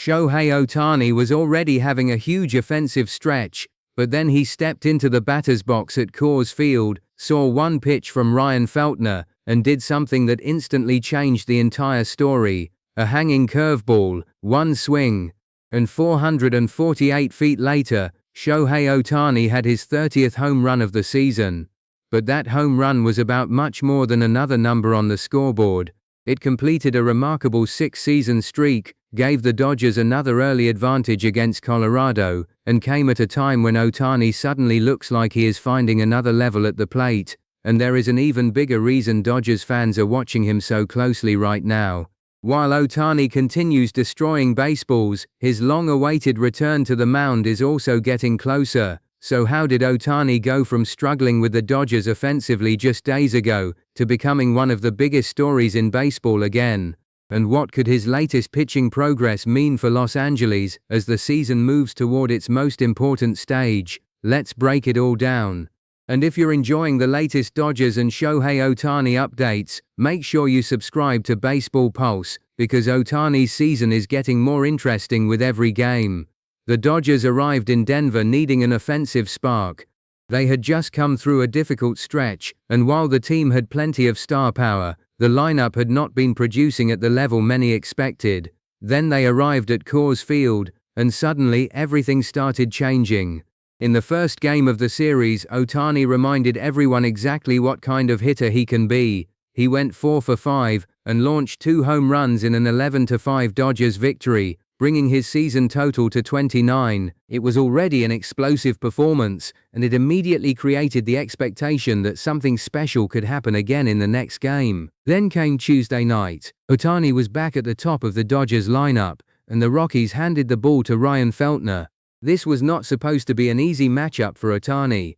Shohei Ohtani was already having a huge offensive stretch, but then he stepped into the batter's box at Coors Field, saw one pitch from Ryan Feltner, and did something that instantly changed the entire story. A hanging curveball, one swing, and 448 feet later, Shohei Ohtani had his 30th home run of the season. But that home run was about much more than another number on the scoreboard. It completed a remarkable 6-season streak, gave the Dodgers another early advantage against Colorado, and came at a time when Ohtani suddenly looks like he is finding another level at the plate. And there is an even bigger reason Dodgers fans are watching him so closely right now. While Ohtani continues destroying baseballs, his long-awaited return to the mound is also getting closer. So how did Ohtani go from struggling with the Dodgers offensively just days ago, to becoming one of the biggest stories in baseball again? And what could his latest pitching progress mean for Los Angeles as the season moves toward its most important stage? Let's break it all down. And if you're enjoying the latest Dodgers and Shohei Ohtani updates, make sure you subscribe to Baseball Pulse, because Ohtani's season is getting more interesting with every game. The Dodgers arrived in Denver needing an offensive spark. They had just come through a difficult stretch, and while the team had plenty of star power, the lineup had not been producing at the level many expected. Then they arrived at Coors Field, and suddenly everything started changing. In the first game of the series, Ohtani reminded everyone exactly what kind of hitter he can be. He went 4 for 5, and launched 2 home runs in an 11-5 Dodgers victory, bringing his season total to 29. It was already an explosive performance, and it immediately created the expectation that something special could happen again in the next game. Then came Tuesday night. Ohtani was back at the top of the Dodgers lineup, and the Rockies handed the ball to Ryan Feltner. This was not supposed to be an easy matchup for Ohtani.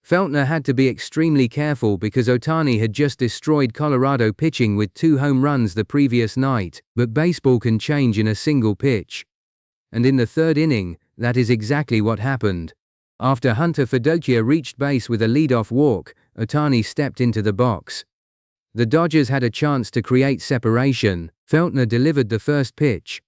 Feltner had to be extremely careful because Ohtani had just destroyed Colorado pitching with 2 home runs the previous night, but baseball can change in a single pitch. And in the 3rd inning, that is exactly what happened. After Hunter Fedokia reached base with a leadoff walk, Ohtani stepped into the box. The Dodgers had a chance to create separation. Feltner delivered the first pitch.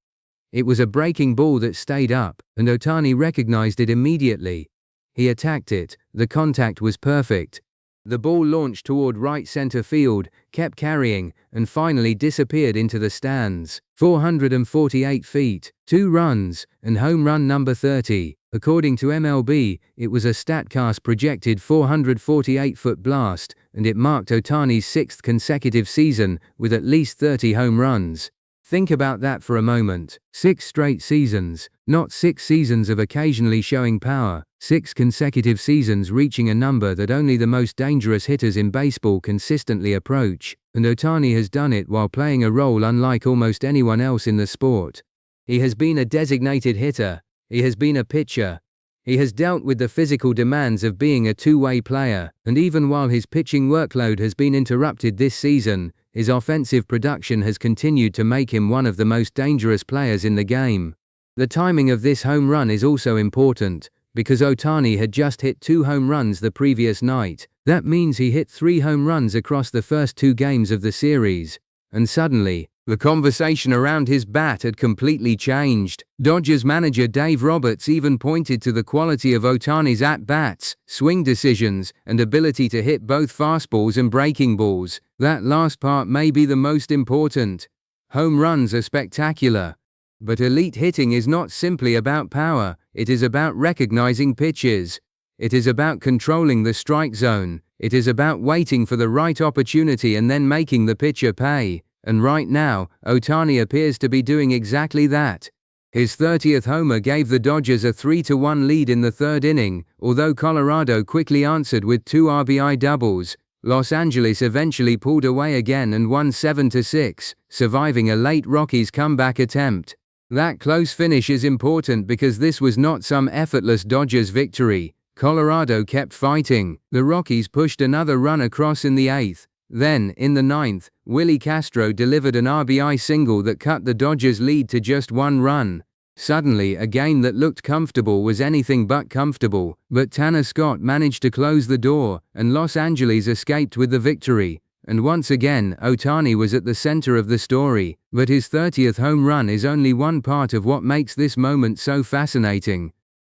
It was a breaking ball that stayed up, and Ohtani recognized it immediately. He attacked it. The contact was perfect. The ball launched toward right center field, kept carrying, and finally disappeared into the stands. 448 feet, 2 runs, and home run number 30. According to MLB, it was a StatCast projected 448-foot blast, and it marked Ohtani's 6th consecutive season with at least 30 home runs. Think about that for a moment. 6 straight seasons, not 6 seasons of occasionally showing power, 6 consecutive seasons reaching a number that only the most dangerous hitters in baseball consistently approach, and Ohtani has done it while playing a role unlike almost anyone else in the sport. He has been a designated hitter, he has been a pitcher, he has dealt with the physical demands of being a two-way player, and even while his pitching workload has been interrupted this season, his offensive production has continued to make him one of the most dangerous players in the game. The timing of this home run is also important, because Ohtani had just hit 2 home runs the previous night. That means he hit 3 home runs across the first 2 games of the series. And suddenly, the conversation around his bat had completely changed. Dodgers manager Dave Roberts even pointed to the quality of Ohtani's at-bats, swing decisions, and ability to hit both fastballs and breaking balls. That last part may be the most important. Home runs are spectacular. But elite hitting is not simply about power, it is about recognizing pitches. It is about controlling the strike zone. It is about waiting for the right opportunity and then making the pitcher pay. And right now, Ohtani appears to be doing exactly that. His 30th homer gave the Dodgers a 3-1 lead in the 3rd inning, although Colorado quickly answered with 2 RBI doubles. Los Angeles eventually pulled away again and won 7-6, surviving a late Rockies comeback attempt. That close finish is important because this was not some effortless Dodgers victory. Colorado kept fighting. The Rockies pushed another run across in the 8th. Then, in the 9th, Willie Castro delivered an RBI single that cut the Dodgers' lead to just 1 run. Suddenly, a game that looked comfortable was anything but comfortable, but Tanner Scott managed to close the door, and Los Angeles escaped with the victory. And once again, Ohtani was at the center of the story, but his 30th home run is only one part of what makes this moment so fascinating.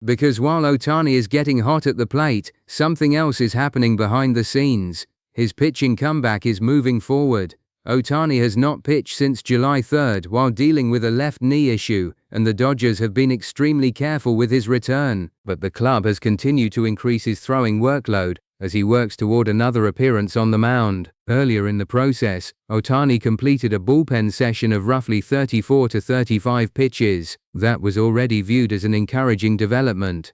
Because while Ohtani is getting hot at the plate, something else is happening behind the scenes. His pitching comeback is moving forward. Ohtani has not pitched since July 3rd while dealing with a left knee issue, and the Dodgers have been extremely careful with his return. But the club has continued to increase his throwing workload as he works toward another appearance on the mound. Earlier in the process, Ohtani completed a bullpen session of roughly 34 to 35 pitches. That was already viewed as an encouraging development.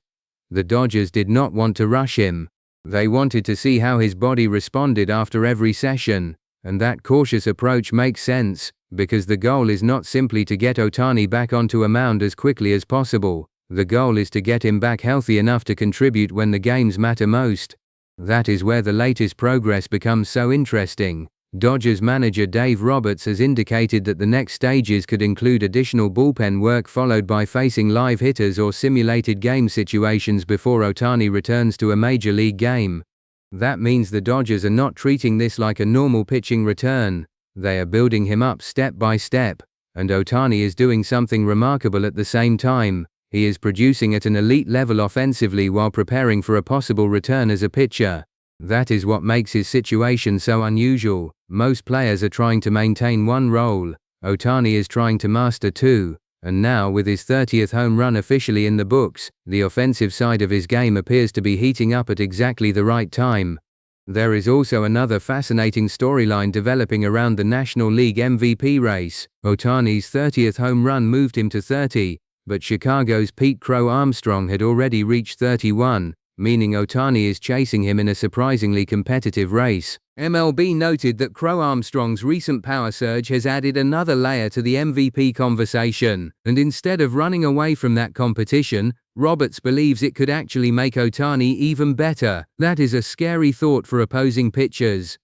The Dodgers did not want to rush him. They wanted to see how his body responded after every session. And that cautious approach makes sense, because the goal is not simply to get Ohtani back onto a mound as quickly as possible. The goal is to get him back healthy enough to contribute when the games matter most. That is where the latest progress becomes so interesting. Dodgers manager Dave Roberts has indicated that the next stages could include additional bullpen work followed by facing live hitters or simulated game situations before Ohtani returns to a major league game. That means the Dodgers are not treating this like a normal pitching return. They are building him up step by step, and Ohtani is doing something remarkable at the same time. He is producing at an elite level offensively while preparing for a possible return as a pitcher. That is what makes his situation so unusual. Most players are trying to maintain one role. Ohtani is trying to master two. And now, with his 30th home run officially in the books, the offensive side of his game appears to be heating up at exactly the right time. There is also another fascinating storyline developing around the National League MVP race. Ohtani's 30th home run moved him to 30, but Chicago's Pete Crow Armstrong had already reached 31, meaning Ohtani is chasing him in a surprisingly competitive race. MLB noted that Crow Armstrong's recent power surge has added another layer to the MVP conversation, and instead of running away from that competition, Roberts believes it could actually make Ohtani even better. That is a scary thought for opposing pitchers.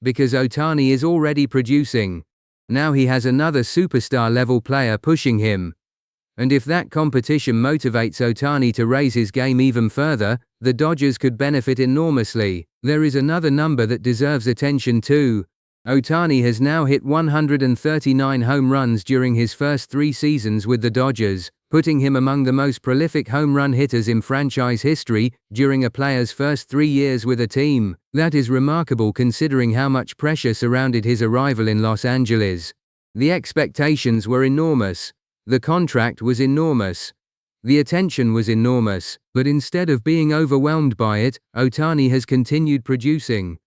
Because Ohtani is already producing. Now he has another superstar-level player pushing him. And if that competition motivates Ohtani to raise his game even further, the Dodgers could benefit enormously. There is another number that deserves attention too. Ohtani has now hit 139 home runs during his first 3 seasons with the Dodgers, putting him among the most prolific home run hitters in franchise history during a player's first 3 years with a team. That is remarkable considering how much pressure surrounded his arrival in Los Angeles. The expectations were enormous. The contract was enormous. The attention was enormous, but instead of being overwhelmed by it, Ohtani has continued producing.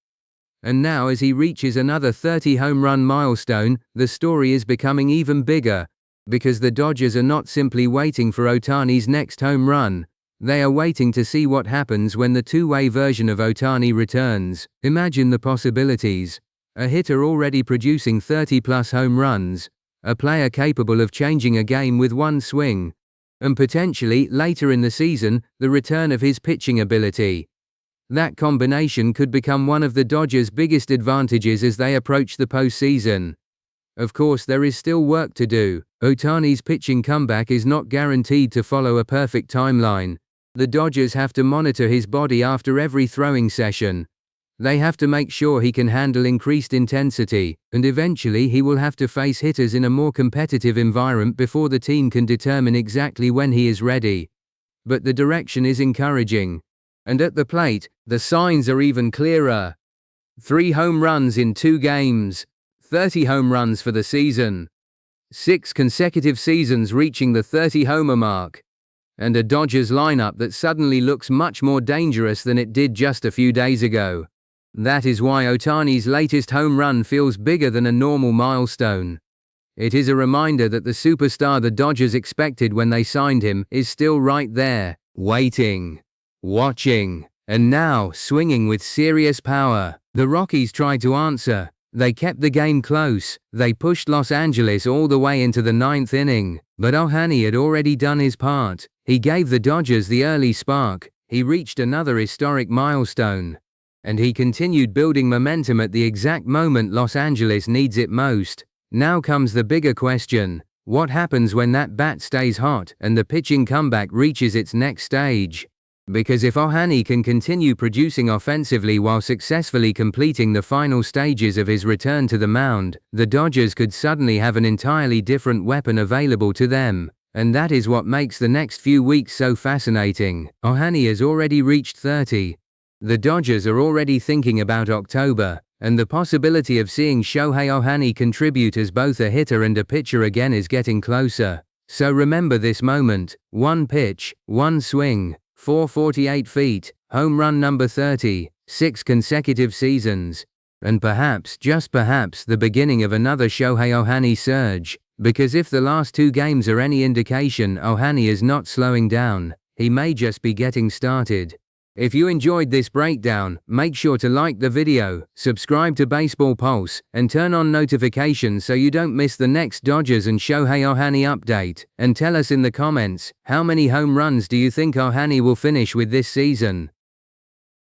And now as he reaches another 30 home run milestone, the story is becoming even bigger. Because the Dodgers are not simply waiting for Ohtani's next home run. They are waiting to see what happens when the two-way version of Ohtani returns. Imagine the possibilities. A hitter already producing 30-plus home runs. A player capable of changing a game with one swing. And potentially, later in the season, the return of his pitching ability. That combination could become one of the Dodgers' biggest advantages as they approach the postseason. Of course, there is still work to do. Ohtani's pitching comeback is not guaranteed to follow a perfect timeline. The Dodgers have to monitor his body after every throwing session. They have to make sure he can handle increased intensity, and eventually he will have to face hitters in a more competitive environment before the team can determine exactly when he is ready. But the direction is encouraging. And at the plate, the signs are even clearer. 3 home runs in 2 games. 30 home runs for the season. 6 consecutive seasons reaching the 30-homer mark. And a Dodgers lineup that suddenly looks much more dangerous than it did just a few days ago. That is why Ohtani's latest home run feels bigger than a normal milestone. It is a reminder that the superstar the Dodgers expected when they signed him is still right there, waiting, watching, and now swinging with serious power. The Rockies tried to answer. They kept the game close. They pushed Los Angeles all the way into the 9th inning. But Ohtani had already done his part. He gave the Dodgers the early spark. He reached another historic milestone. And he continued building momentum at the exact moment Los Angeles needs it most. Now comes the bigger question. What happens when that bat stays hot and the pitching comeback reaches its next stage? Because if Ohtani can continue producing offensively while successfully completing the final stages of his return to the mound, the Dodgers could suddenly have an entirely different weapon available to them. And that is what makes the next few weeks so fascinating. Ohtani has already reached 30. The Dodgers are already thinking about October, and the possibility of seeing Shohei Ohtani contribute as both a hitter and a pitcher again is getting closer. So remember this moment: one pitch, one swing, 448 feet, home run number 30, 6 consecutive seasons. And perhaps, just perhaps, the beginning of another Shohei Ohtani surge. Because if the last 2 games are any indication, Ohtani is not slowing down. He may just be getting started. If you enjoyed this breakdown, make sure to like the video, subscribe to Baseball Pulse, and turn on notifications so you don't miss the next Dodgers and Shohei Ohtani update. And tell us in the comments, how many home runs do you think Ohtani will finish with this season?